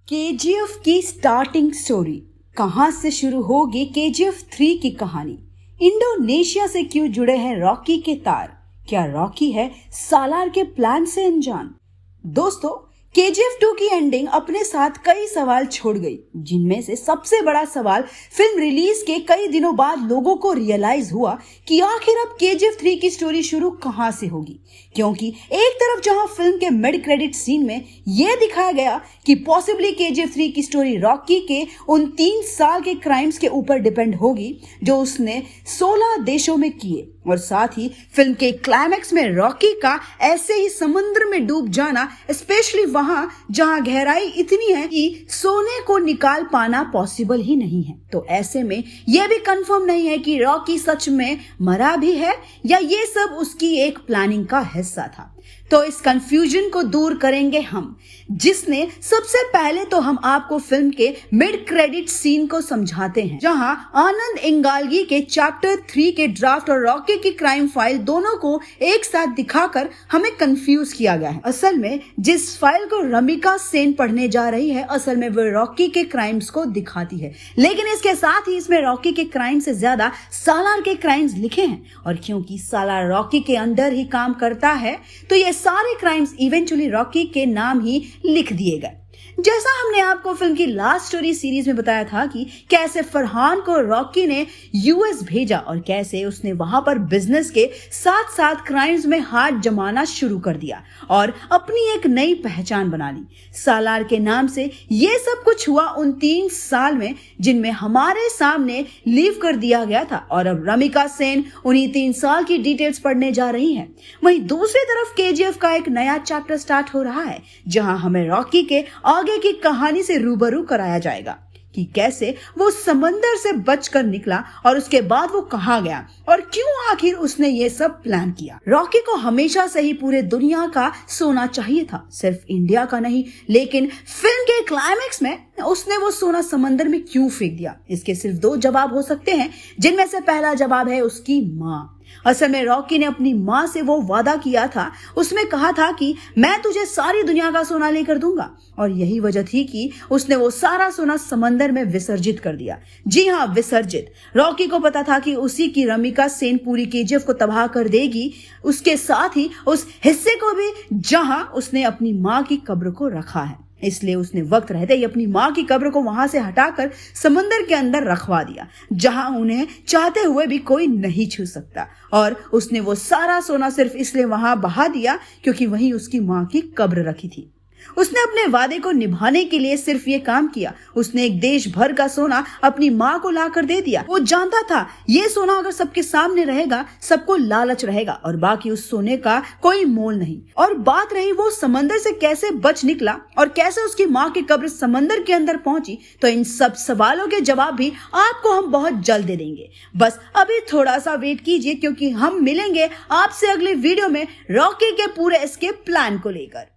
KGF की starting story. कहां से शुरू होगी केजीएफ 3 की कहानी? इंडोनेशिया से क्यों जुड़े हैं रॉकी के तार? क्या रॉकी है सालार के प्लान से अनजान? दोस्तों, केजीएफ 2 की एंडिंग अपने साथ कई सवाल छोड़ गई, जिनमें से सबसे बड़ा सवाल फिल्म रिलीज के कई दिनों बाद लोगों को रियलाइज हुआ कि आखिर अब केजीएफ 3 की स्टोरी शुरू कहां से होगी। क्योंकि एक तरफ जहां फिल्म के मिड क्रेडिट सीन में यह दिखाया गया कि पॉसिबली केजीएफ 3 की स्टोरी रॉकी के उन 3 साल के क्राइम्स के ऊपर डिपेंड होगी जो उसने 16 देशों में किए, और साथ ही फिल्म के क्लाइमैक्स में रॉकी का ऐसे ही समुद्र में डूब जाना, स्पेशली वहां जहां गहराई इतनी है कि सोने को निकाल पाना पॉसिबल ही नहीं है। तो ऐसे में यह भी कंफर्म नहीं है कि रॉकी सच में मरा भी है या ये सब उसकी एक प्लानिंग का हिस्सा था। तो इस कंफ्यूजन को दूर करेंगे हम, जिसने सबसे पहले तो हम आपको फिल्म के मिड क्रेडिट सीन को समझाते हैं, जहां आनंद इंगालगी के चैप्टर 3 के ड्राफ्ट और रॉकी की क्राइम फाइल दोनों को एक साथ दिखाकर हमें कंफ्यूज किया गया है। असल में जिस फाइल को रमिका सेन पढ़ने जा रही है, असल में वो रॉकी के क्राइम्स को दिखाती है, लेकिन इसके साथ ही इसमें रॉकी के क्राइम से ज्यादा सालार के क्राइम्स लिखे हैं। और क्योंकि सालार रॉकी के अंडर ही काम करता है, तो ये सारे क्राइम्स इवेंचुअली रॉकी के नाम ही लिख दिए गए। जैसा हमने आपको फिल्म की लास्ट स्टोरी सीरीज में बताया था कि कैसे फरहान को रॉकी ने यूएस भेजा और कैसे उसने वहां पर बिजनेस के साथ साथ क्राइम्स में हाथ जमाना शुरू कर दिया और अपनी एक नई पहचान बना ली। सालार के नाम से ये सब कुछ हुआ उन 3 साल में, जिनमें हमारे सामने लीव कर दिया गया था, और अब रमिका सेन उन्हीं 3 साल की डिटेल्स पढ़ने जा रही है। वहीं दूसरी तरफ केजीएफ का एक नया चैप्टर स्टार्ट हो रहा है, जहां हमें रॉकी के आगे की कहानी से रूबरू कराया जाएगा कि कैसे वो समंदर से बचकर निकला और उसके बाद वो कहां गया और क्यों आखिर उसने ये सब प्लान किया। रॉकी को हमेशा से ही पूरे दुनिया का सोना चाहिए था, सिर्फ इंडिया का नहीं, लेकिन फिल्म के क्लाइमैक्स में उसने वो सोना समंदर में क्यों फेंक दिया? इसके सिर्फ 2 जवाब हो सकते हैं, जिनमें से पहला जवाब है उसकी माँ। असल में रॉकी ने अपनी माँ से वो वादा किया था, उसमें कहा था कि मैं तुझे सारी दुनिया का सोना लेकर दूंगा, और यही वजह थी कि उसने वो सारा सोना समंदर में विसर्जित कर दिया। जी हाँ, विसर्जित। रॉकी को पता था कि उसी की रमिका सेन पूरी केजीएफ को तबाह कर देगी, उसके साथ ही उस हिस्से को भी जहां उसने अपनी माँ की कब्र को रखा है। इसलिए उसने वक्त रहते ही अपनी माँ की कब्र को वहां से हटाकर समंदर के अंदर रखवा दिया, जहां उन्हें चाहते हुए भी कोई नहीं छू सकता। और उसने वो सारा सोना सिर्फ इसलिए वहां बहा दिया क्योंकि वहीं उसकी माँ की कब्र रखी थी। उसने अपने वादे को निभाने के लिए सिर्फ ये काम किया। उसने एक देश भर का सोना अपनी माँ को लाकर दे दिया। वो जानता था ये सोना अगर सबके सामने रहेगा, सबको लालच रहेगा और बाकी उस सोने का कोई मोल नहीं। और बात रही वो समंदर से कैसे बच निकला और कैसे उसकी माँ की कब्र समंदर के अंदर पहुंची, तो इन सब सवालों के जवाब भी आपको हम बहुत जल्द दे देंगे। बस अभी थोड़ा सा वेट कीजिए, क्योंकि हम मिलेंगे आपसे अगले वीडियो में रॉकी के पूरे एस्केप प्लान को लेकर।